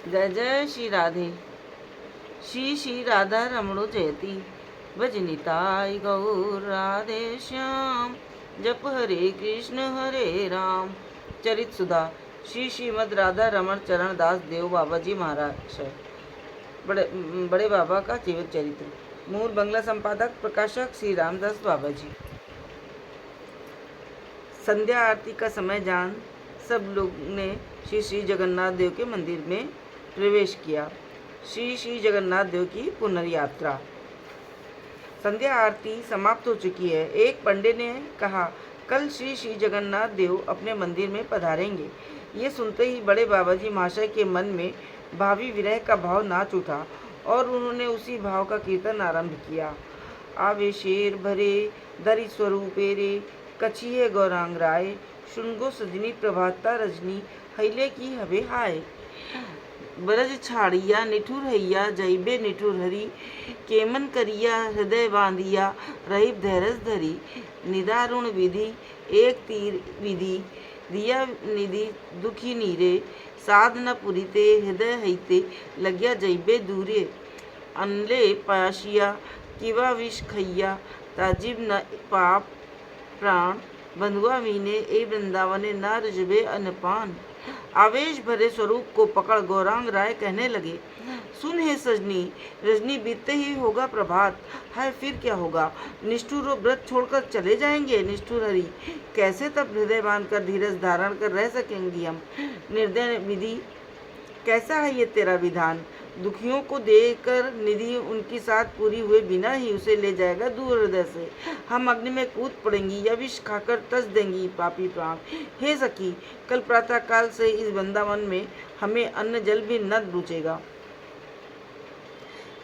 जय जय श्री राधे। श्री श्री राधा रमणो जयति। भजनिताय गौर राधे श्याम। जप हरे कृष्ण हरे राम। चरित सुधा श्री श्रीमद राधा रमण चरण दास देव बाबा जी महाराज। बड़े बाबा का जीवित चरित्र। मूल बंगला संपादक प्रकाशक श्री रामदास बाबा जी। संध्या आरती का समय जान सब लोग ने श्री श्री जगन्नाथ देव के मंदिर में प्रवेश किया। श्री श्री जगन्नाथ देव की पुनर्यात्रा। संध्या आरती समाप्त हो चुकी है। एक पंडित ने कहा, कल श्री श्री जगन्नाथ देव अपने मंदिर में पधारेंगे। ये सुनते ही बड़े बाबा जी महाशय के मन में भावी विरह का भाव नाच उठा और उन्होंने उसी भाव का कीर्तन आरंभ किया। आवे शेर भरे दरि स्वरूपे रे, कछिए गौरांग राय, शुनगो सजनी प्रभाता रजनी, हैले की हवे हाय। ब्रज छाड़िया निठुर हैया, जैबे निठुर हरी, केमन करिया हृदय बांधिया, रही धैरस धरी। निदारुण विधि एक तीर विधि, दिया निधि दुखी नीरे, साध न पुरीते हृदय हैते, लग्या जैबे दूरे। अनले पाशिया किवा विष खैया, ताजिब न पाप प्राण, बंधुआ वीने ए वृंदावने न रजबे अनपान। आवेश भरे स्वरूप को पकड़ गौरांग राय कहने लगे, सुन हे सजनी, रजनी बीतते ही होगा प्रभात, है फिर क्या होगा? निष्ठुर और व्रत छोड़कर चले जाएंगे। निष्ठुर हरि, कैसे तब हृदय बांधकर धीरज धारण कर रह सकेंगी हम? निर्दय विधि, कैसा है ये तेरा विधान? दुखियों को देकर निधि उनकी साथ पूरी हुए बिना ही उसे ले जाएगा दूर हृदय से। हम अग्नि में कूद पड़ेंगी या विष खाकर तस देंगी पापी प्राण। हे सखी, कल प्रातः काल से इस वृंदावन में हमें अन्न जल भी न रुचेगा।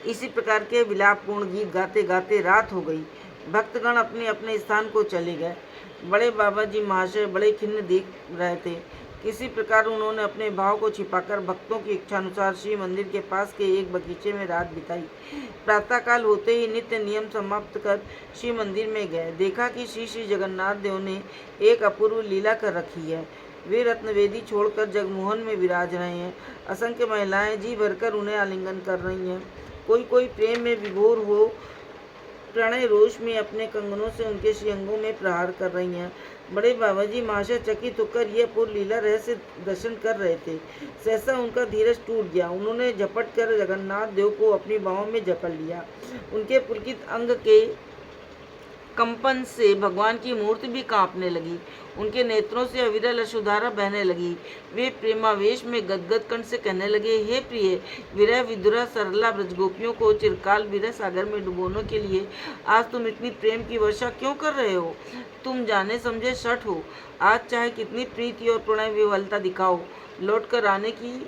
इसी प्रकार के विलापपूर्ण गीत गाते गाते रात हो गई। भक्तगण अपने अपने स्थान को चले गए। बड़े बाबा जी महाशय बड़े खिन्न दिख रहे थे। किसी प्रकार उन्होंने अपने भाव को छिपाकर भक्तों की इच्छानुसार श्री मंदिर के पास के एक बगीचे में रात बिताई। प्रातःकाल होते ही नित्य नियम समाप्त कर श्री मंदिर में गए। देखा कि श्री श्री जगन्नाथ देव ने एक अपूर्व लीला कर रखी है। वे रत्नवेदी छोड़कर जगमोहन में विराज रहे हैं। असंख्य महिलाएं जी भरकर उन्हें आलिंगन कर रही हैं। कोई कोई प्रेम में विभोर हो प्रणय रोष में अपने कंगनों से उनके श्रीअंगों में प्रहार कर रही हैं। बड़े बाबा जी महाशय चकित होकर यह पूर्ण लीला रहस्य दर्शन कर रहे थे। सहसा उनका धीरज टूट गया। उन्होंने झपट कर जगन्नाथ देव को अपनी बाहों में जकड़ लिया। उनके पुलकित अंग के कंपन से भगवान की मूर्ति भी कांपने लगी। उनके नेत्रों से अविरल अश्रुधारा बहने लगी। वे प्रेमावेश में गदगद कंठ से कहने लगे, हे प्रिय, विरह विदुरा सरला ब्रजगोपियों को चिरकाल विरह सागर में डुबोने के लिए आज तुम इतनी प्रेम की वर्षा क्यों कर रहे हो? तुम जाने समझे शठ हो। आज चाहे कितनी प्रीति और प्रणय विवलता दिखाओ, लौट कर आने की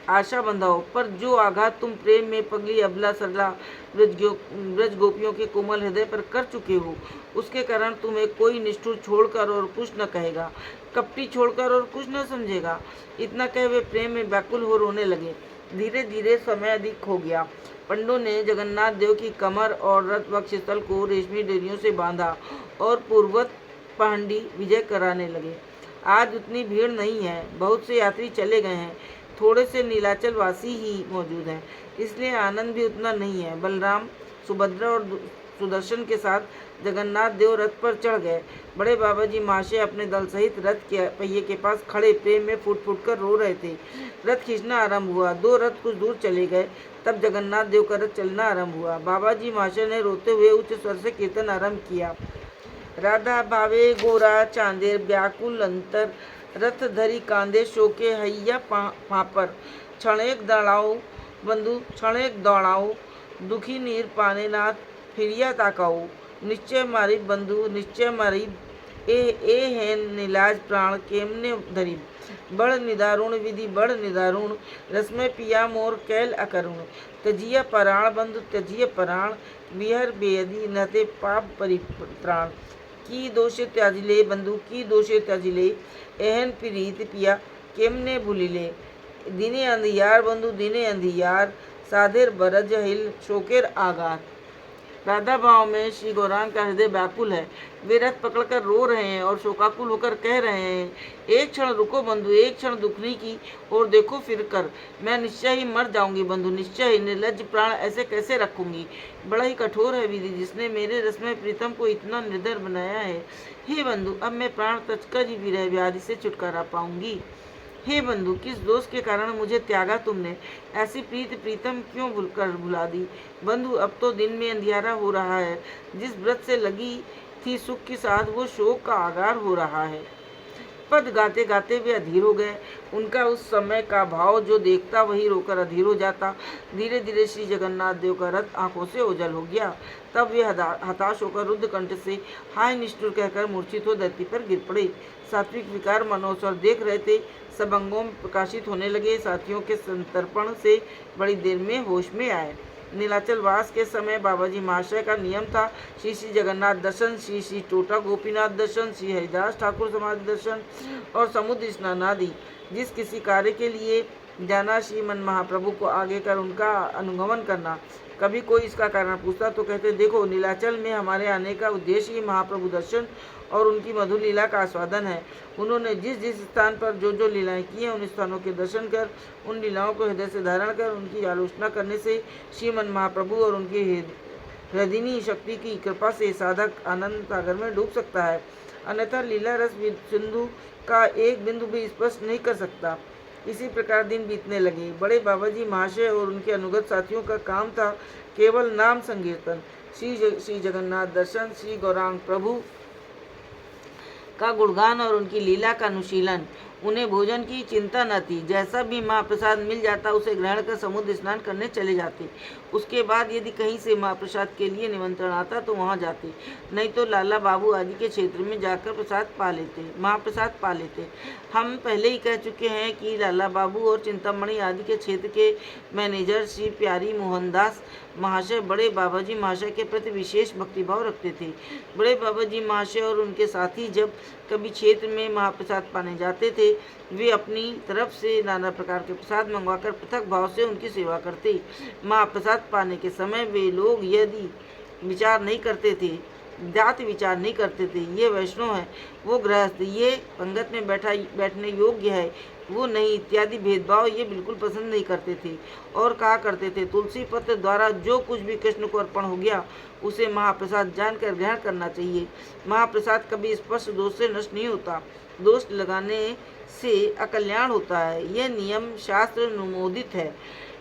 आशा बंधाओ, पर जो आघात तुम प्रेम में पगली अबला सरला ब्रज गोपियों के कोमल हृदय पर कर चुके हो, उसके कारण तुम्हें कोई निष्ठुर छोड़कर और कुछ न कहेगा, कपटी छोड़कर और कुछ न समझेगा। इतना कह वे प्रेम में व्याकुल हो रोने लगे। धीरे धीरे समय अधिक हो गया। पंडों ने जगन्नाथ देव की कमर और रथ वक्षस्थल को रेशमी डोरियों से बांधा और पूर्ववत पहंडी विजय कराने लगे। आज उतनी भीड़ नहीं है, बहुत से यात्री चले गए हैं, थोड़े से नीलाचल वासी ही मौजूद हैं, इसलिए आनंद भी उतना नहीं है। बलराम, सुभद्रा और सुदर्शन के साथ जगन्नाथ देव रथ पर चढ़ गए। बड़े बाबा जी महाशय अपने दल सहित रथ के पहिए के पास खड़े प्रेम में फूट फूट कर रो रहे थे। रथ खींचना आरंभ हुआ। दो रथ कुछ दूर चले गए, तब जगन्नाथ देव का रथ चलना आरंभ हुआ। बाबा जी महाशय ने रोते हुए उच्च स्वर से कीर्तन आरंभ किया। राधा भावे गोरा चांदेर व्याकुल अंतर, रथ धरी कांदे शोके हैया पापर, क्षणेक दौड़ाओ बंधु क्षणेक दौड़ाओ, दुखी नीर पाने नाथ फिरिया ताकाओ, निश्चय मारी बंधु निश्चय मारी, ए है नीलाज प्राण केमने धरी, बड़ निदारुण विधि बड़ निदारुण, रसमय पिया मोर कैल अकरुण, त्यजिया पराण बंधु त्यजिया पराण, विहर बेयदि नते पाप परित्राण, की दोषे त्याजिले बंधु की दोषे त्याजिले, एहन प्रीत पिया केमने भूलिले, दिने अंधियार बंधु दिने अंधियार, साधेर बरज हिल शोकेर आगार। राधा भाव में श्री गौरांग का हृदय व्याकुल है। वे रथ पकड़कर रो रहे हैं और शोकाकुल होकर कह रहे हैं, एक क्षण रुको बंधु, एक क्षण दुखनी की और देखो फिर कर। मैं निश्चय ही मर जाऊंगी बंधु, निश्चय ही। निर्लज्ज प्राण ऐसे कैसे रखूंगी। बड़ा ही कठोर है विधि, जिसने मेरे रसमय प्रीतम को इतना निर्दर बनाया है। हे बंधु, अब मैं प्राण तजकर ही विरह व्याधि से छुटकारा पाऊंगी। हे बंधु, किस दोष के कारण मुझे त्यागा तुमने। ऐसी प्रीतम क्यों भुला दी। बंधु, अब तो दिन में अंधियारा हो रहा है। जिस व्रत से लगी थी सुख की साध, वो शोक का आगार हो रहा है। पद गाते गाते वे अधीर हो गए। उनका उस समय का भाव जो देखता वही रोकर अधीर हो जाता। धीरे धीरे श्री जगन्नाथ देव का रथ आंखों से ओझल हो गया। तब वे हताश होकर रुद्ध कंठ से हाय निष्ठुर कहकर मूर्छित हो धरती पर गिर पड़े। सात्विक विकार मनोस्वर देख रहे थे, सब अंगों में प्रकाशित होने लगे। साथियों के संतर्पण से बड़ी देर में होश में आए। नीलाचल वास के समय बाबाजी महाशय का नियम था श्री श्री जगन्नाथ दर्शन, श्री श्री टोटा गोपीनाथ दर्शन, श्री हरिदास ठाकुर समाधि दर्शन और समुद्र स्नान आदि। जिस किसी कार्य के लिए जाना, श्रीमन महाप्रभु को आगे कर उनका अनुगमन करना। कभी कोई इसका कारण पूछता तो कहते, देखो नीलाचल में हमारे आने का उद्देश्य ही महाप्रभु दर्शन और उनकी मधुर लीला का आस्वादन है। उन्होंने जिस जिस स्थान पर जो जो लीलाएं की हैं, उन स्थानों के दर्शन कर, उन लीलाओं को हृदय से धारण कर, उनकी आलोचना करने से श्रीमन महाप्रभु और उनकी हृदयनी शक्ति की कृपा से साधक आनंद सागर में डूब सकता है। अन्यथा लीला रस सिंधु का एक बिंदु भी स्पर्श नहीं कर सकता। इसी प्रकार दिन बीतने लगे। बड़े बाबाजी महाशय और उनके अनुगत साथियों का काम था केवल नाम संकीर्तन, श्री जगन्नाथ दर्शन, श्री गौरांग प्रभु का गुणगान और उनकी लीला का अनुशीलन। उन्हें भोजन की चिंता न थी। जैसा भी महाप्रसाद मिल जाता उसे ग्रहण कर समुद्र स्नान करने चले जाते। उसके बाद यदि कहीं से महाप्रसाद के लिए निमंत्रण आता तो वहां जाते, नहीं तो लाला बाबू आदि के क्षेत्र में जाकर महाप्रसाद पा लेते। हम पहले ही कह चुके हैं कि लाला बाबू और चिंतामणि आदि के क्षेत्र के मैनेजर श्री प्यारी मोहनदास महाशय बड़े बाबाजी महाशय के प्रति विशेष भक्तिभाव रखते थे। बड़े बाबाजी महाशय और उनके साथी जब कभी क्षेत्र में महाप्रसाद पाने जाते थे, वे अपनी तरफ से नाना प्रकार के प्रसाद मंगवाकर पृथक भाव से उनकी सेवा करते। महाप्रसाद पाने के समय वे लोग यदि विचार नहीं करते थे, जाति विचार नहीं करते थे, ये वैष्णव है, वो गृहस्थ, ये पंगत में बैठने योग्य है, वो नहीं, इत्यादि भेदभाव ये बिल्कुल पसंद नहीं करते थे। और कहा करते थे, तुलसी पत्र द्वारा जो कुछ भी कृष्ण को अर्पण हो गया उसे महाप्रसाद जानकर ग्रहण करना चाहिए। महाप्रसाद कभी स्पष्ट दोष से नष्ट नहीं होता, दोष लगाने से अकल्याण होता है। यह नियम शास्त्र अनुमोदित है,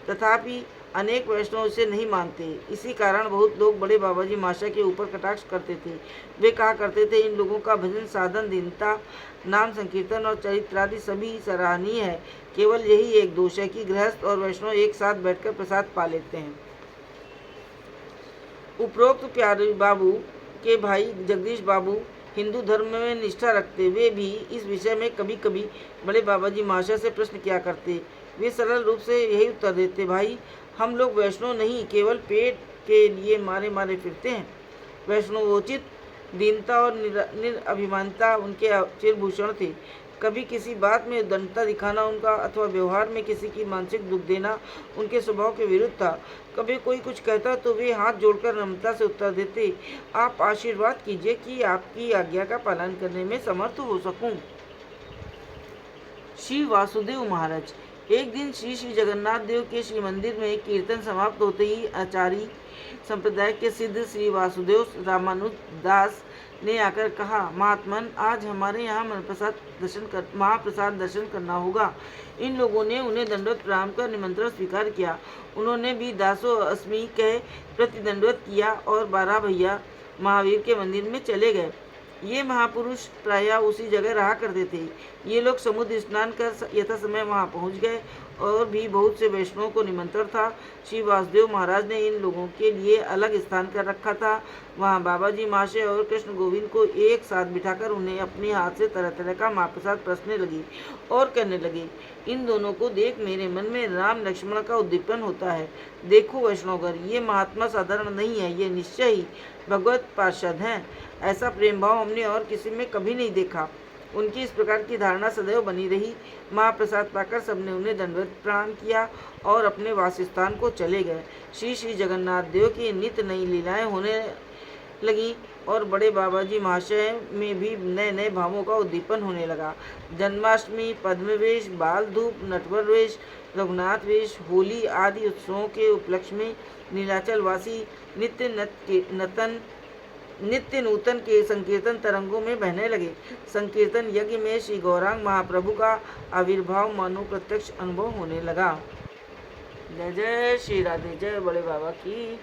तथापि अनेक वैष्णव इसे नहीं मानते। इसी कारण बहुत लोग बड़े बाबाजी महाशय के ऊपर कटाक्ष करते थे। वे कहा करते थे, इन लोगों का भजन साधन, दीनता, नाम संकीर्तन और चरित्र आदि सभी सराहनीय है, केवल यही एक दोष है कि गृहस्थ और वैष्णव एक साथ बैठकर प्रसाद पा लेते हैं। उपरोक्त प्यारे बाबू के भाई जगदीश बाबू हिंदू धर्म में निष्ठा रखते, वे भी इस विषय में कभी कभी बड़े बाबाजी महाशय से प्रश्न किया करते। वे सरल रूप से यही उत्तर देते, भाई हम लोग वैष्णव नहीं, केवल पेट के लिए मारे मारे फिरते हैं। वैष्णवोचित दीनता और निरअभिमानता उनके चिरभूषण थे। कभी किसी बात में दंडता दिखाना उनका अथवा व्यवहार में किसी की मानसिक दुख देना उनके स्वभाव के विरुद्ध था। कभी कोई कुछ कहता तो वे हाथ जोड़कर नम्रता से उत्तर देते, आप आशीर्वाद कीजिए कि आपकी आज्ञा का पालन करने में समर्थ हो सकूं। श्री वासुदेव महाराज। एक दिन श्री श्री जगन्नाथ देव के श्री मंदिर में कीर्तन समाप्त होते ही आचार्य संप्रदाय के सिद्ध श्री वासुदेव रामानुदास ने आकर कहा, महात्मन आज हमारे यहाँ महाप्रसाद दर्शन करना होगा। इन लोगों ने उन्हें दंडवत प्रणाम कर निमंत्रण स्वीकार किया। उन्होंने भी दासो अस्मि कह प्रति दंडवत किया और 12 भैया महावीर के मंदिर में चले गए। ये महापुरुष प्रायः उसी जगह रहा करते थे। ये लोग समुद्र स्नान कर यथा समय वहाँ पहुँच गए और भी बहुत से वैष्णवों को निमंत्रण था। श्री वासुदेव महाराज ने इन लोगों के लिए अलग स्थान कर रखा था। वहाँ बाबाजी महाशय और कृष्ण गोविंद को एक साथ बिठाकर उन्हें अपने हाथ से तरह तरह का महाप्रसाद परसने लगे और कहने लगे, इन दोनों को देख मेरे मन में राम लक्ष्मण का उद्दीपन होता है। देखो वैष्णवगण, ये महात्मा साधारण नहीं है, ये निश्चय ही भगवत पार्षद हैं। ऐसा प्रेम भाव हमने और किसी में कभी नहीं देखा। उनकी इस प्रकार की धारणा सदैव बनी रही। महाप्रसाद पाकर सबने उन्हें दंडवत प्रणाम किया और अपने वासस्थान को चले गए। श्री श्री जगन्नाथ देव की नित्य नई लीलाएं होने लगी और बड़े बाबा जी महाशय में भी नए नए भावों का उद्दीपन होने लगा। जन्माष्टमी, पद्मवेश, बाल धूप, नटवर वेश, रघुनाथ वेश, होली आदि उत्सवों के उपलक्ष्य में नीलाचल वासी नित्य नूतन के संकीर्तन तरंगों में बहने लगे। संकीर्तन यज्ञ में श्री गौरांग महाप्रभु का आविर्भाव मानो प्रत्यक्ष अनुभव होने लगा। जय जय श्री राधे, जय बड़े बाबा की।